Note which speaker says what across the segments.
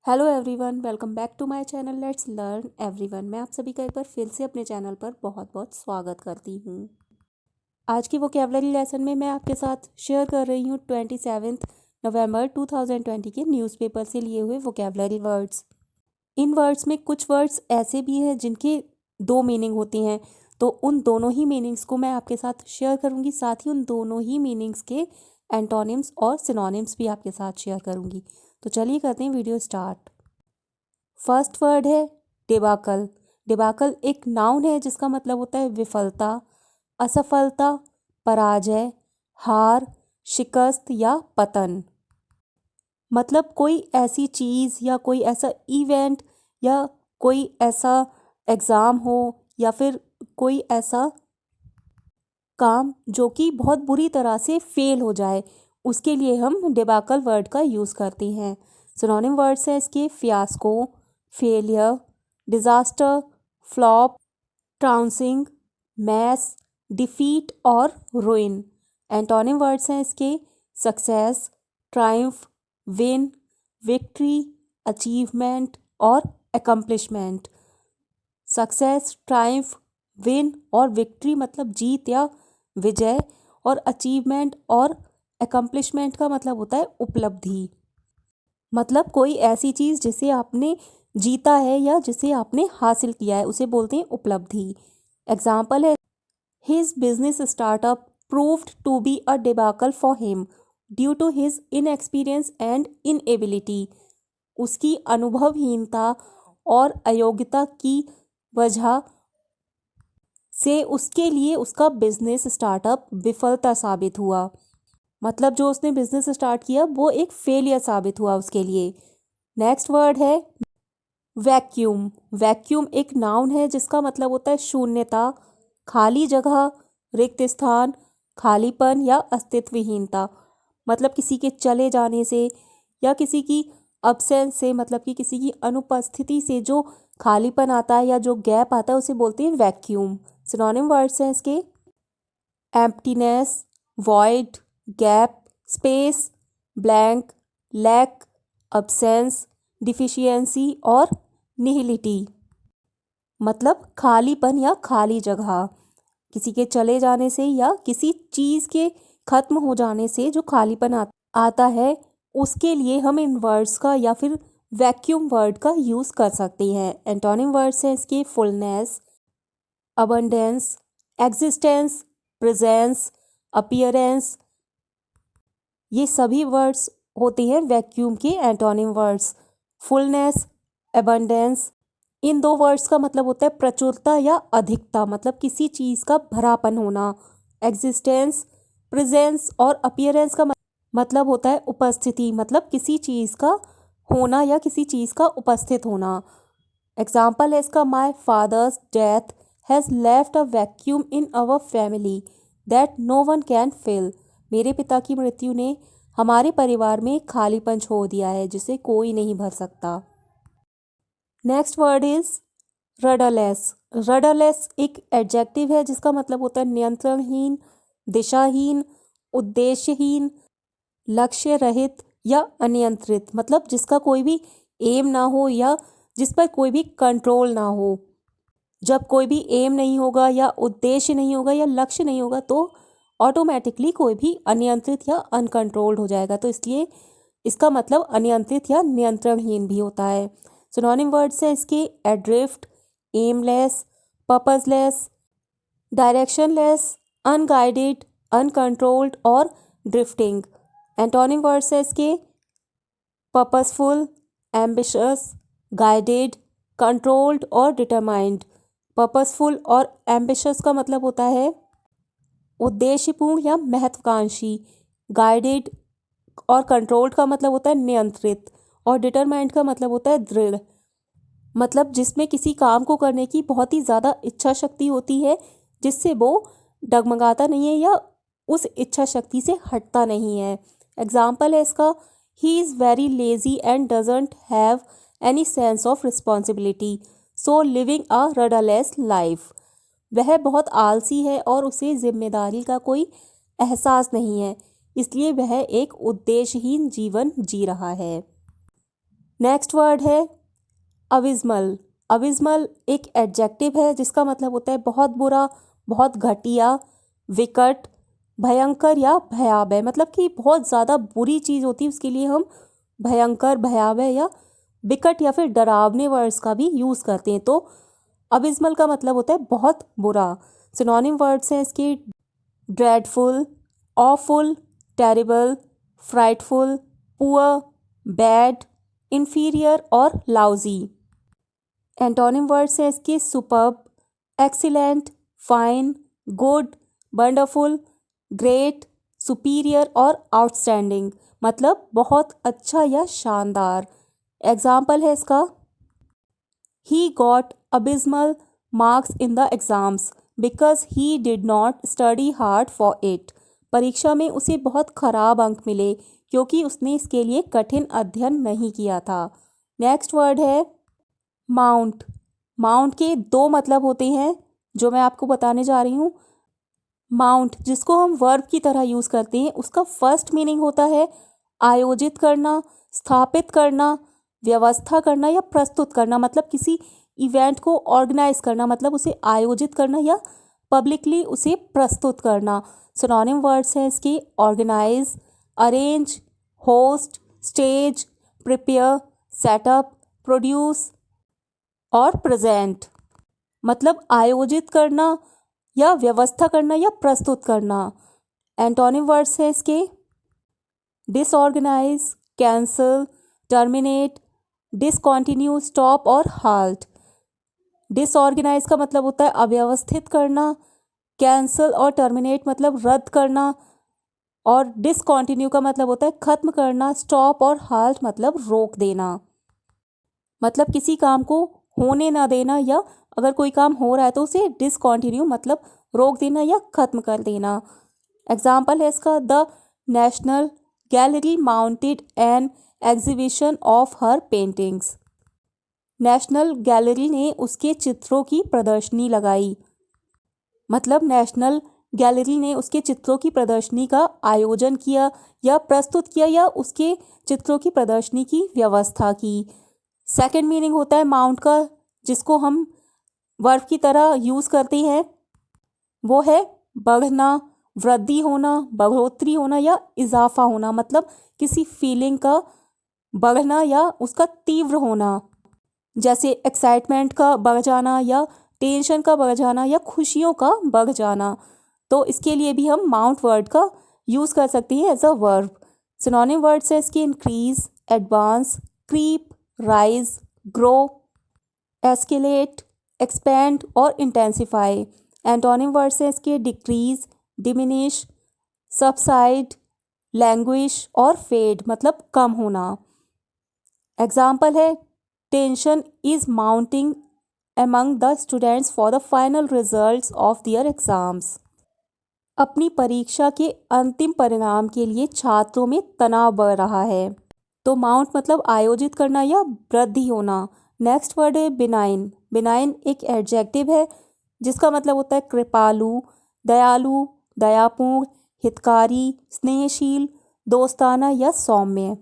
Speaker 1: Hello everyone, welcome back to my channel let's learn everyone. मैं आप सभी का एक बार फिर से अपने चैनल पर बहुत बहुत स्वागत करती हूँ। आज की वोकेबलरी लेसन में मैं आपके साथ शेयर कर रही हूँ 27 नवंबर 2020 के न्यूज़पेपर से लिए हुए वोकेबलरी वर्ड्स। इन वर्ड्स में कुछ वर्ड्स ऐसे भी हैं जिनके दो मीनिंग होती हैं, तो उन दोनों ही मीनिंग्स को मैं आपके साथ शेयर करूँगी। साथ ही उन दोनों ही मीनिंग्स के एंटोनिम्स और सिनोनिम्स भी आपके साथ शेयर करूँगी। तो चलिए करते हैं वीडियो स्टार्ट। फर्स्ट वर्ड है डिबाकल। डिबाकल एक नाउन है जिसका मतलब होता है विफलता, असफलता, पराजय, हार, शिकस्त या पतन। मतलब कोई ऐसी चीज़ या कोई ऐसा इवेंट या कोई ऐसा एग्ज़ाम हो या फिर कोई ऐसा काम जो कि बहुत बुरी तरह से फेल हो जाए, उसके लिए हम डिबाकल वर्ड का यूज़ करते हैं। सिनोनिम वर्ड्स हैं इसके fiasco, failure, disaster, flop, trouncing, mess, defeat और रुइन। एंटोनिम वर्ड्स हैं इसके success, triumph, win, victory, achievement और एकम्प्लिशमेंट। सक्सेस, ट्रायम्फ, विन और विक्ट्री मतलब जीत या विजय, और अचीवमेंट और एकम्प्लिशमेंट का मतलब होता है उपलब्धि। मतलब कोई ऐसी चीज़ जिसे आपने जीता है या जिसे आपने हासिल किया है उसे बोलते हैं उपलब्धि। एग्जाम्पल है his business startup proved to be a debacle for him due to his inexperience and inability. उसकी अनुभवहीनता और अयोग्यता की वजह से उसके लिए उसका बिजनेस स्टार्टअप विफलता साबित हुआ। मतलब जो उसने बिजनेस स्टार्ट किया वो एक फेलियर साबित हुआ उसके लिए। नेक्स्ट वर्ड है वैक्यूम। वैक्यूम एक नाउन है जिसका मतलब होता है शून्यता, खाली जगह, रिक्त स्थान, खालीपन या अस्तित्वहीनता। मतलब किसी के चले जाने से या किसी की अब्सेंस से, मतलब कि किसी की अनुपस्थिति से जो खालीपन आता है या जो गैप आता है उसे बोलते हैं वैक्यूम। सिनोनिम वर्ड्स हैं इसके emptiness, void, gap, space, blank, lack, absence, deficiency और निहिलिटी। मतलब खालीपन या खाली जगह। किसी के चले जाने से या किसी चीज़ के खत्म हो जाने से जो खालीपन आता है उसके लिए हम इन वर्ड्स का या फिर वैक्यूम वर्ड का यूज़ कर सकते हैं। एंटोनिम वर्ड्स हैं इसके fullness, abundance, existence, presence, appearance. ये सभी वर्ड्स होते हैं वैक्यूम के एंटोनिम वर्ड्स। फुलनेस, अबंडेंस, इन दो वर्ड्स का मतलब होता है प्रचुरता या अधिकता, मतलब किसी चीज़ का भरापन होना। एग्जिस्टेंस, प्रेजेंस और अपीयरेंस का मतलब होता है उपस्थिति, मतलब किसी चीज़ का होना या किसी चीज़ का उपस्थित होना। एग्जाम्पल है इसका my father's death has left a vacuum in our family that no one can fill. मेरे पिता की मृत्यु ने हमारे परिवार में खालीपन छोड़ दिया है जिसे कोई नहीं भर सकता। Next word is rudderless. Rudderless एक एडजेक्टिव है जिसका मतलब होता है नियंत्रणहीन, दिशाहीन, उद्देश्यहीन, लक्ष्य रहित या अनियंत्रित। मतलब जिसका कोई भी एम ना हो या जिस पर कोई भी कंट्रोल ना हो। जब कोई भी एम नहीं होगा या उद्देश्य नहीं होगा या लक्ष्य नहीं होगा तो ऑटोमेटिकली कोई भी अनियंत्रित या अनकंट्रोल्ड हो जाएगा। तो इसलिए इसका मतलब अनियंत्रित या नियंत्रणहीन भी होता है। सिनोनिम वर्ड्स है इसके adrift, aimless, purposeless, directionless, unguided, uncontrolled और ड्रिफ्टिंग। एंटोनिम वर्ड्स है इसके पर्पसफुल, एम्बिशियस, गाइडेड, कंट्रोल्ड और डिटरमाइंड। पर्पसफुल और एम्बिशियस का मतलब होता है उद्देश्यपूर्ण या महत्वाकांक्षी। गाइडेड और कंट्रोल्ड का मतलब होता है नियंत्रित, और डिटरमाइंड का मतलब होता है दृढ़। मतलब जिसमें किसी काम को करने की बहुत ही ज़्यादा इच्छा शक्ति होती है जिससे वो डगमगाता नहीं है या उस इच्छा शक्ति से हटता नहीं है। एग्जाम्पल है इसका he is very lazy and doesn't have any sense of responsibility so living a rudderless life. वह बहुत आलसी है और उसे जिम्मेदारी का कोई एहसास नहीं है, इसलिए वह एक उद्देश्यहीन जीवन जी रहा है। नेक्स्ट वर्ड है अविज़मल। अविज़मल एक एडजेक्टिव है जिसका मतलब होता है बहुत बुरा, बहुत घटिया, विकट, भयंकर या भयावह। मतलब कि बहुत ज़्यादा बुरी चीज़ होती है, उसके लिए हम भयंकर, भयावह या विकट या फिर डरावने वर्ड्स का भी यूज़ करते हैं। तो अबिस्मल का मतलब होता है बहुत बुरा। सिनोनिम वर्ड्स हैं इसके dreadful, awful, terrible, frightful, poor, bad, inferior और लाउजी। एंटोनिम वर्ड्स हैं इसके superb, excellent, fine, good, wonderful, great, superior और आउटस्टैंडिंग। मतलब बहुत अच्छा या शानदार। एग्जाम्पल है इसका he got abysmal marks in the exams because he did not study hard for it. परीक्षा में उसे बहुत खराब अंक मिले क्योंकि उसने इसके लिए कठिन अध्ययन नहीं किया था। नेक्स्ट वर्ड है माउंट। माउंट के दो मतलब होते हैं जो मैं आपको बताने जा रही हूँ। माउंट जिसको हम वर्ब की तरह यूज़ करते हैं, उसका फर्स्ट मीनिंग होता है आयोजित करना, स्थापित करना, व्यवस्था करना या प्रस्तुत करना। मतलब किसी इवेंट को ऑर्गेनाइज करना, मतलब उसे आयोजित करना या पब्लिकली उसे प्रस्तुत करना। सिनोनिम वर्ड्स हैं इसके organise, arrange, host, stage, prepare, set up, produce और प्रेजेंट। मतलब आयोजित करना या व्यवस्था करना या प्रस्तुत करना। एंटोनिम वर्ड्स हैं इसके disorganise, cancel, terminate, discontinue, stop और हाल्ट। डिसऑर्गेनाइज का मतलब होता है अव्यवस्थित करना, कैंसल और टर्मिनेट मतलब रद्द करना, और डिसकंटिन्यू का मतलब होता है खत्म करना, स्टॉप और हाल्ट मतलब रोक देना। मतलब किसी काम को होने ना देना, या अगर कोई काम हो रहा है तो उसे डिसकंटिन्यू मतलब रोक देना या खत्म कर देना। एग्जाम्पल है इसका the national gallery mounted an exhibition of her paintings. National gallery ने उसके चित्रों की प्रदर्शनी लगाई। मतलब नेशनल गैलरी ने उसके चित्रों की प्रदर्शनी का आयोजन किया या प्रस्तुत किया या उसके चित्रों की प्रदर्शनी की व्यवस्था की। सेकंड मीनिंग होता है माउंट का जिसको हम वर्ब की तरह यूज़ करते हैं, वो है बढ़ना, वृद्धि होना, बढ़ोतरी होना या इजाफा होना। मतलब किसी फीलिंग का बढ़ना या उसका तीव्र होना, जैसे एक्साइटमेंट का बढ़ जाना या टेंशन का बढ़ जाना या खुशियों का बढ़ जाना। तो इसके लिए भी हम माउंट वर्ड का यूज़ कर सकते हैं as a verb. Synonym words है इसके increase, advance, creep, rise, grow, escalate, expand और इंटेंसिफाई। एंटोनिम वर्ड्स हैं इसके डिक्रीज, डिमिनिश, सबसाइड, लैंग्विश और फेड मतलब कम होना। एग्जाम्पल है tension is mounting among the students for the final results of their exams। अपनी परीक्षा के अंतिम परिणाम के लिए छात्रों में तनाव बढ़ रहा है। तो माउंट मतलब आयोजित करना या वृद्धि होना। नेक्स्ट वर्ड है बिनाइन। बिनाइन एक एडजेक्टिव है जिसका मतलब होता है कृपालु, दयालु, दयापूर्ण, हितकारी, स्नेहशील, दोस्ताना या सौम्य।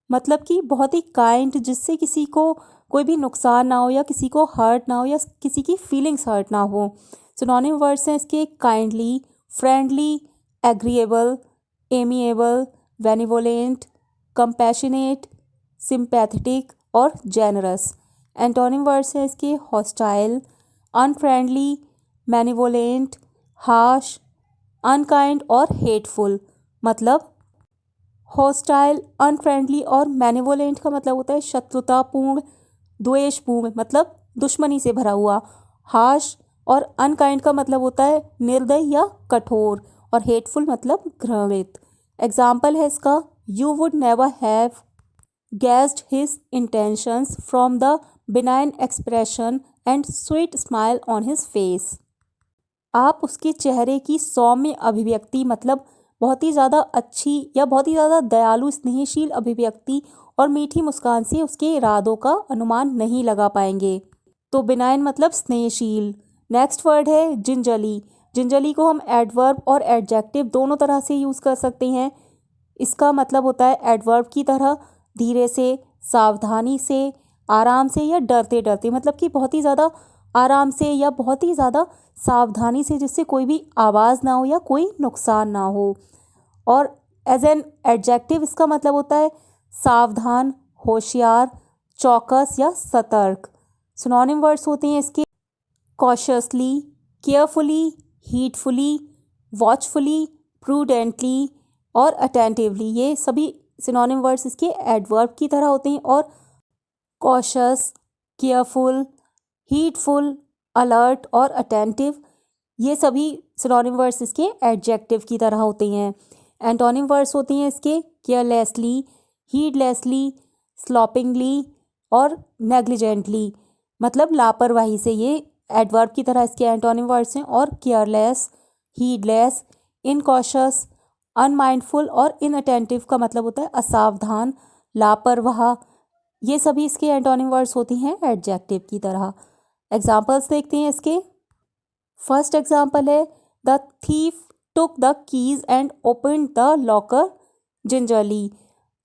Speaker 1: मतलब कि बहुत ही काइंड, जिससे किसी को कोई भी नुकसान ना हो या किसी को हर्ट ना हो या किसी की फीलिंग्स हर्ट ना हो। सिनोनिम वर्ड्स हैं इसके kindly, friendly, agreeable, amiable, benevolent, compassionate, sympathetic और जेनरस। एंटोनिम वर्ड्स हैं इसके hostile, unfriendly, benevolent, harsh, unkind और हेटफुल। मतलब हॉस्टाइल, अनफ्रेंडली और बेनिवोलेंट का मतलब होता है शत्रुतापूर्ण, द्वेषपूर्ण मतलब दुश्मनी से भरा हुआ। हार्श और अनकाइंड का मतलब होता है निर्दयी या कठोर, और हेटफुल मतलब घृणित। एग्जाम्पल है इसका you would never have guessed his intentions from the benign expression and sweet smile on his face. आप उसके चेहरे की सौम्य अभिव्यक्ति मतलब बहुत ही ज़्यादा अच्छी या बहुत ही ज़्यादा दयालु, स्नेहशील अभिव्यक्ति और मीठी मुस्कान से उसके इरादों का अनुमान नहीं लगा पाएंगे। तो बिनाइन मतलब स्नेहशील। नेक्स्ट वर्ड है जिंजली। जिंजली को हम एडवर्ब और एडजेक्टिव दोनों तरह से यूज़ कर सकते हैं। इसका मतलब होता है एडवर्ब की तरह धीरे से, सावधानी से, आराम से या डरते डरते, मतलब कि बहुत ही ज़्यादा आराम से या बहुत ही ज़्यादा सावधानी से, जिससे कोई भी आवाज़ ना हो या कोई नुकसान ना हो। और एज एन एडजेक्टिव इसका मतलब होता है सावधान, होशियार, चौकस या सतर्क। सिनोनिम वर्ड्स होते हैं इसके कॉशियसली, केयरफुली, हीटफुली, वॉचफुली, प्रूडेंटली और अटेंटिवली। ये सभी सिनोनिम वर्ड्स इसके एडवर्ब की तरह होते हैं। और कॉशियस, केयरफुल, हीटफुल, अलर्ट और अटेंटिव, ये सभी सिनोनिम वर्ड्स इसके एडजेक्टिव की तरह होते हैं। एंटोनिम वर्ड्स होती हैं इसके केयरलेसली, हीडलेसली, स्लॉपिंगली और नेग्लिजेंटली, मतलब लापरवाही से। ये एडवर्ब की तरह इसके एंटोनिम वर्ड्स हैं। और केयरलेस, हीडलेस, इनकॉशियस, अनमाइंडफुल और इनअटेंटिव का मतलब होता है असावधान, लापरवाह। ये सभी इसके एंटोनिम वर्ड्स होती हैं एडजेक्टिव की तरह। एग्जाम्पल्स देखते हैं इसके। फर्स्ट एग्जाम्पल है the thief took the keys and open the locker gingerly.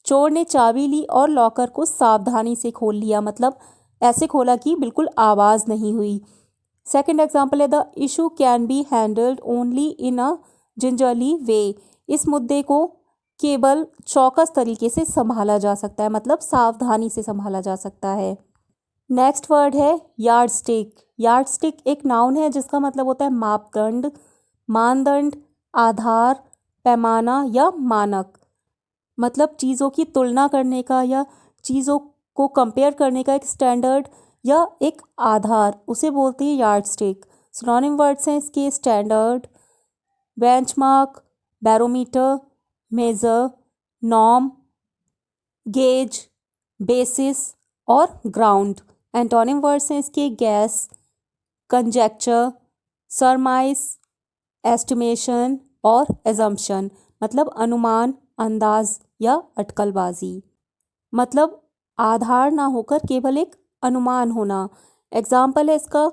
Speaker 1: चोर ने चाबी ली और लॉकर को सावधानी से खोल लिया, मतलब ऐसे खोला कि बिल्कुल आवाज़ नहीं हुई। सेकंड एग्जाम्पल है the issue can be handled only in a gingerly way. इस मुद्दे को केवल चौकस तरीके से संभाला जा सकता है, मतलब सावधानी से संभाला जा सकता है। नेक्स्ट वर्ड है यार्ड स्टिक। यार्ड स्टिक एक नाउन है जिसका मतलब होता है मापदंड, मानदंड, आधार, पैमाना या मानक, मतलब चीज़ों की तुलना करने का या चीज़ों को कंपेयर करने का एक स्टैंडर्ड या एक आधार, उसे बोलते हैं यार्ड स्टिक। सिनोनिम वर्ड्स हैं इसके standard, benchmark, barometer, measure, norm, gauge, basis और ग्राउंड। एंटोनिम वर्ड्स हैं इसके गैस, कंजेक्चर, सरमाइस, एस्टिमेशन और एजम्पशन, मतलब अनुमान, अंदाज या अटकलबाजी, मतलब आधार ना होकर केवल एक अनुमान होना। एग्जाम्पल है इसका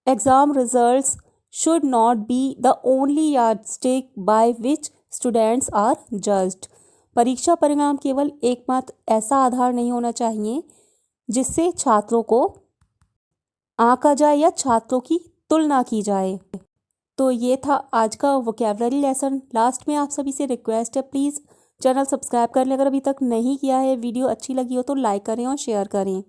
Speaker 1: exam results should not be the only yardstick by which students are judged. परीक्षा परिणाम केवल एकमात्र ऐसा आधार नहीं होना चाहिए जिससे छात्रों को आंका जाए या छात्रों की तुलना की जाए। तो ये था आज का वोकैबुलरी लेसन। लास्ट में आप सभी से रिक्वेस्ट है, प्लीज़ चैनल सब्सक्राइब कर लें अगर अभी तक नहीं किया है। वीडियो अच्छी लगी हो तो लाइक करें और शेयर करें।